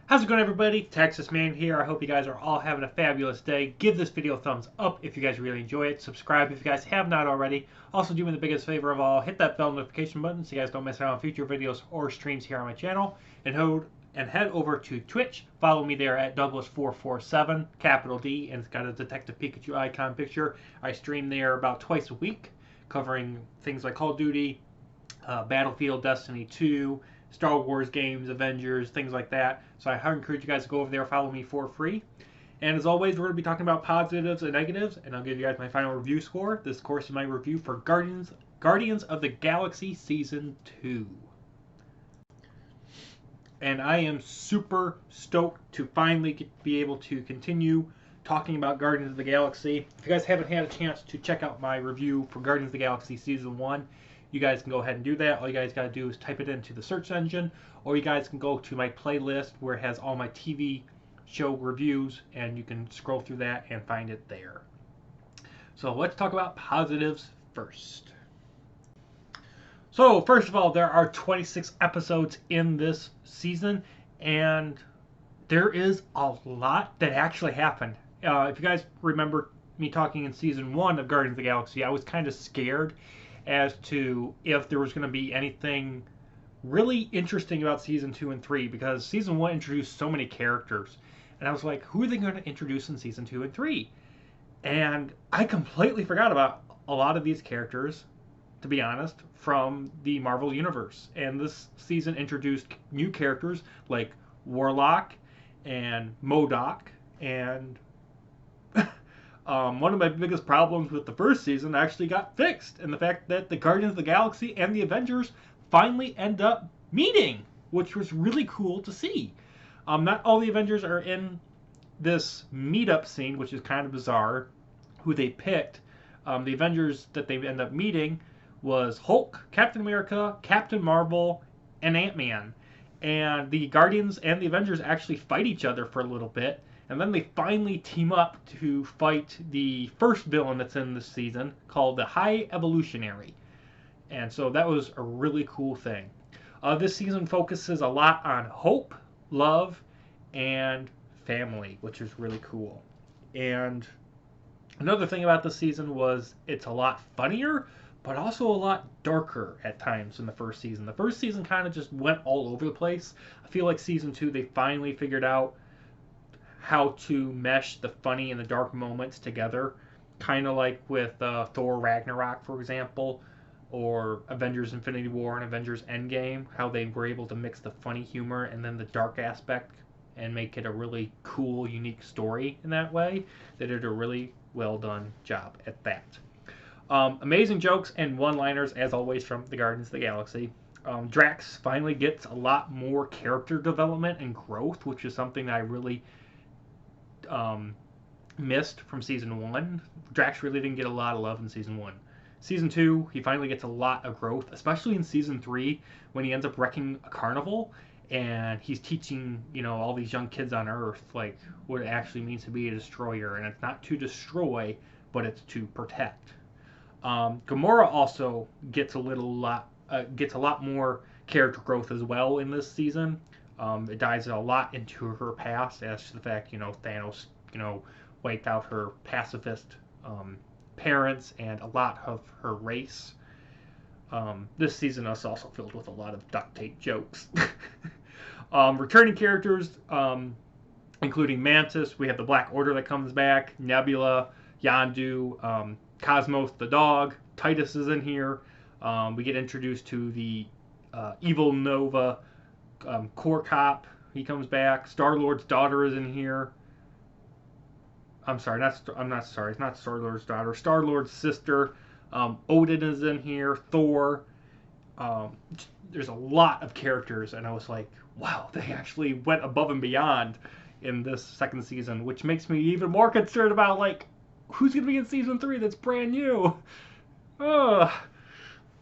How's it going, everybody? Texas Man here. I hope you guys are all having a fabulous day. Give this video a thumbs up if you guys really enjoy it. Subscribe if you guys have not already. Also, do me the biggest favor of all, hit that bell notification button so you guys don't miss out on future videos or streams here on my channel. And head over to Twitch. Follow me there at Douglas447, capital D, and it's got a Detective Pikachu icon picture. I stream there about twice a week, covering things like Call of Duty, Battlefield, Destiny 2, Star Wars games, Avengers, things like that. So I highly encourage you guys to go over there, follow me for free. And as always, we're going to be talking about positives and negatives, and I'll give you guys my final review score. This, of course, is my review for Guardians of the Galaxy Season 2. And I am super stoked to finally be able to continue talking about Guardians of the Galaxy. If you guys haven't had a chance to check out my review for Guardians of the Galaxy Season 1, you guys can go ahead and do that. All you guys got to do is type it into the search engine, or you guys can go to my playlist where it has all my TV show reviews, and you can scroll through that and find it there. So let's talk about positives first. So first of all, there are 26 episodes in this season, and there is a lot that actually happened. If you guys remember me talking in Season 1 of Guardians of the Galaxy, I was kind of scared as to if there was going to be anything really interesting about Season 2 and 3, because Season 1 introduced so many characters, and I was like, who are they going to introduce in Season 2 and 3? And I completely forgot about a lot of these characters, to be honest, from the Marvel Universe. And this season introduced new characters like Warlock and MODOK, and one of my biggest problems with the first season actually got fixed, and the fact that the Guardians of the Galaxy and the Avengers finally end up meeting, which was really cool to see. Not all the Avengers are in this meetup scene, which is kind of bizarre, who they picked. The Avengers that they end up meeting was Hulk, Captain America, Captain Marvel, and Ant-Man. And the Guardians and the Avengers actually fight each other for a little bit, and then they finally team up to fight the first villain that's in this season, called the High Evolutionary. And so that was a really cool thing. This season focuses a lot on hope, love, and family, which is really cool. And another thing about this season was it's a lot funnier, but also a lot darker at times than the first season. The first season kind of just went all over the place. I feel like Season 2, they finally figured out how to mesh the funny and the dark moments together, kind of like with Thor Ragnarok, for example, or Avengers Infinity War and Avengers Endgame, how they were able to mix the funny humor and then the dark aspect and make it a really cool, unique story in that way. They did a really well done job at that. Amazing jokes and one-liners, as always, from the Guardians of the Galaxy. Drax finally gets a lot more character development and growth, which is something that I really missed from Season 1. Drax really didn't get a lot of love in Season 1. Season 2, he finally gets a lot of growth, especially in Season 3 when he ends up wrecking a carnival and he's teaching, all these young kids on Earth like what it actually means to be a destroyer, and it's not to destroy, but it's to protect. Gamora also gets a lot more character growth as well in this season. It dives a lot into her past as to the fact, Thanos, wiped out her pacifist parents and a lot of her race. This season is also filled with a lot of duct tape jokes. Returning characters, including Mantis, we have the Black Order that comes back, Nebula, Yondu, Cosmos the dog, Titus is in here. We get introduced to the Evil Nova Core Cop. He comes back. Star-Lord's daughter is in here. I'm sorry, it's not Star-Lord's daughter. Star-Lord's sister. Odin is in here. Thor. There's a lot of characters, and I was like, wow, they actually went above and beyond in this second season, which makes me even more concerned about, who's going to be in Season 3 that's brand new? Ugh.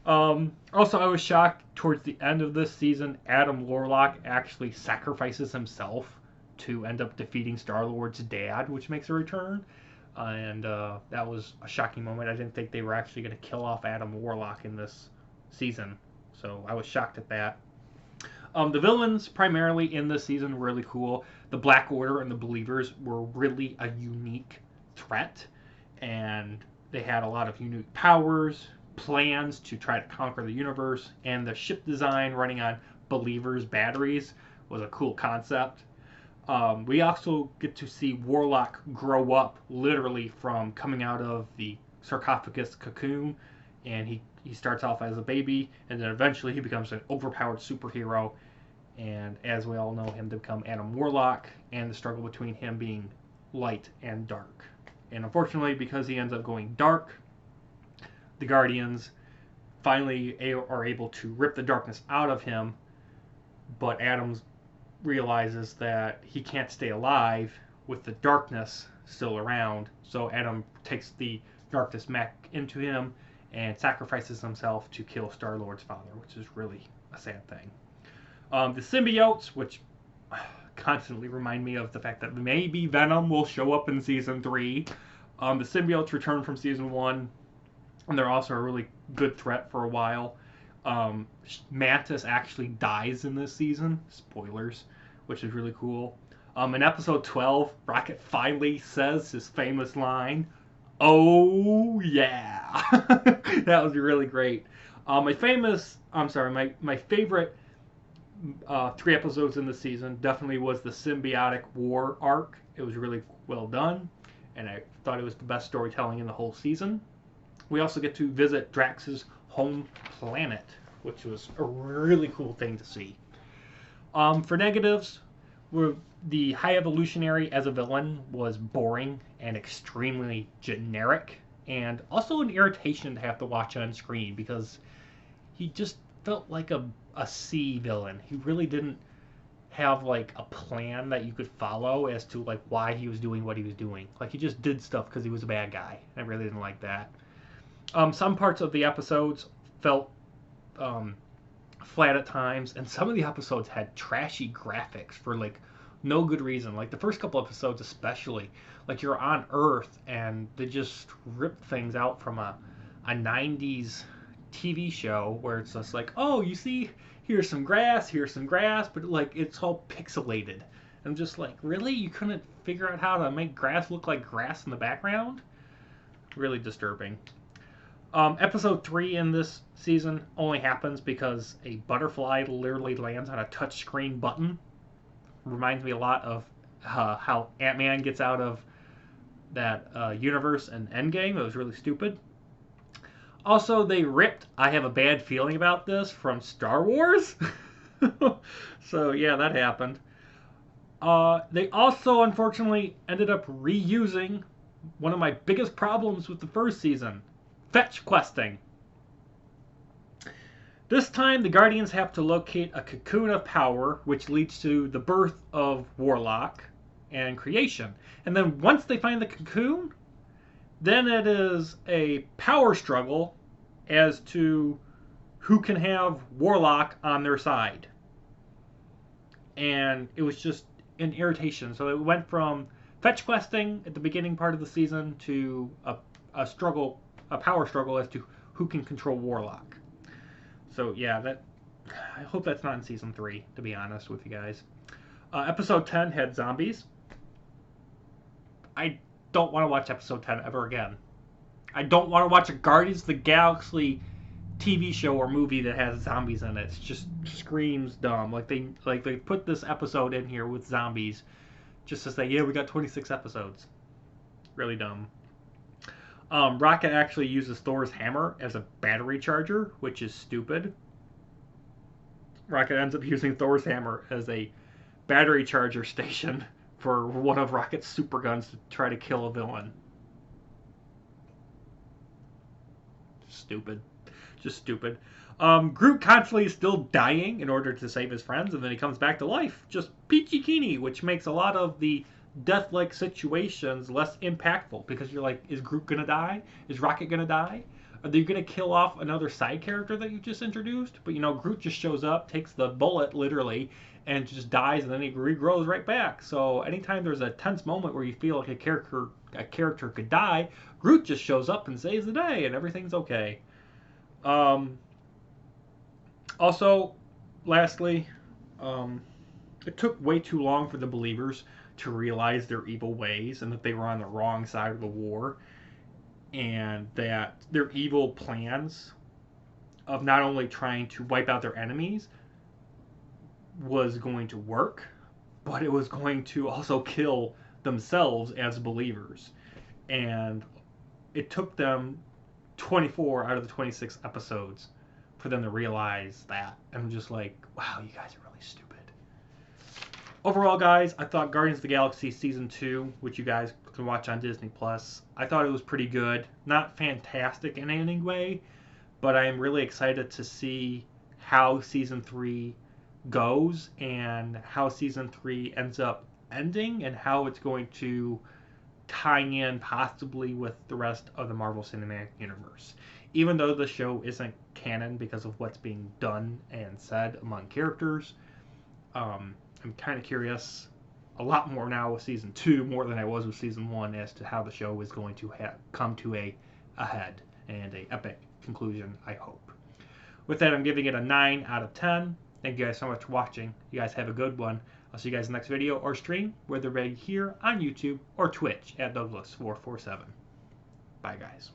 Also, I was shocked towards the end of this season, Adam Warlock actually sacrifices himself to end up defeating Star-Lord's dad, which makes a return. And that was a shocking moment. I didn't think they were actually going to kill off Adam Warlock in this season. So I was shocked at that. The villains primarily in this season were really cool. The Black Order and the Believers were really a unique threat, and they had a lot of unique powers, plans to try to conquer the universe, and the ship design running on Believers batteries was a cool concept. We also get to see Warlock grow up literally from coming out of the sarcophagus cocoon, and he starts off as a baby, and then eventually he becomes an overpowered superhero. And as we all know him to become Adam Warlock, and the struggle between him being light and dark. And unfortunately, because he ends up going dark, the Guardians finally are able to rip the darkness out of him, but Adam realizes that he can't stay alive with the darkness still around, so Adam takes the darkness back into him and sacrifices himself to kill Star-Lord's father, which is really a sad thing. The Symbiotes, which constantly remind me of the fact that maybe Venom will show up in Season 3. The Symbiotes return from Season 1, and they're also a really good threat for a while. Mantis actually dies in this season. Spoilers, which is really cool. In episode 12, Rocket finally says his famous line, "Oh yeah." That was really great. My favorite 3 episodes in the season definitely was the Symbiotic War arc. It was really well done, and I thought it was the best storytelling in the whole season. We also get to visit Drax's home planet, which was a really cool thing to see. For negatives, the High Evolutionary as a villain was boring and extremely generic, and also an irritation to have to watch on screen because he just felt like a C villain. He really didn't have like a plan that you could follow as to like why he was doing what he was doing. Like he just did stuff because he was a bad guy. I really didn't like that. Some parts of the episodes felt flat at times, and some of the episodes had trashy graphics for like no good reason. Like the first couple episodes especially, like you're on Earth and they just rip things out from a 90s TV show where it's just like, oh, you see, here's some grass, but like it's all pixelated. I'm just like, really? You couldn't figure out how to make grass look like grass in the background? Really disturbing. Episode 3 in this season only happens because a butterfly literally lands on a touchscreen button. Reminds me a lot of how Ant-Man gets out of that universe in Endgame. It was really stupid. Also, they ripped I Have a Bad Feeling About This from Star Wars. So, yeah, that happened. They also, unfortunately, ended up reusing one of my biggest problems with the first season. Fetch questing. This time, the Guardians have to locate a cocoon of power, which leads to the birth of Warlock and creation. And then once they find the cocoon, then it is a power struggle as to who can have Warlock on their side. And it was just an irritation. So it went from fetch questing at the beginning part of the season to a power struggle as to who can control Warlock. So yeah, I hope that's not in season 3, to be honest with you guys. Episode 10 had zombies. I don't want to watch episode 10 ever again. I don't want to watch a Guardians of the Galaxy TV show or movie that has zombies in it. It just screams dumb. Like they put this episode in here with zombies just to say, yeah, we got 26 episodes. Really dumb. Rocket actually uses Thor's hammer as a battery charger, which is stupid. Rocket ends up using Thor's hammer as a battery charger station for one of Rocket's super guns to try to kill a villain. Stupid. Just stupid. Groot constantly is still dying in order to save his friends, and then he comes back to life. Just peachy keeney, which makes a lot of the death-like situations less impactful, because you're like, is Groot gonna die? Is Rocket gonna die? Are they gonna kill off another side character that you just introduced? But Groot just shows up, takes the bullet literally, and just dies, and then he regrows right back. So anytime there's a tense moment where you feel like a character could die, Groot just shows up and saves the day, and everything's okay. Also, lastly, It took way too long for the believers to realize their evil ways and that they were on the wrong side of the war, and that their evil plans of not only trying to wipe out their enemies was going to work, but it was going to also kill themselves as believers. And it took them 24 out of the 26 episodes for them to realize that. I'm just like, wow, you guys are really stupid. Overall, guys, I thought Guardians of the Galaxy Season 2, which you guys can watch on Disney+, I thought it was pretty good. Not fantastic in any way, but I am really excited to see how Season 3 goes and how Season 3 ends up ending and how it's going to tie in possibly with the rest of the Marvel Cinematic Universe. Even though the show isn't canon because of what's being done and said among characters, I'm kind of curious a lot more now with Season 2, more than I was with Season 1, as to how the show is going to come to a head and a epic conclusion, I hope. With that, I'm giving it a 9 out of 10. Thank you guys so much for watching. You guys have a good one. I'll see you guys in the next video or stream, whether right here on YouTube or Twitch at Douglas447. Bye, guys.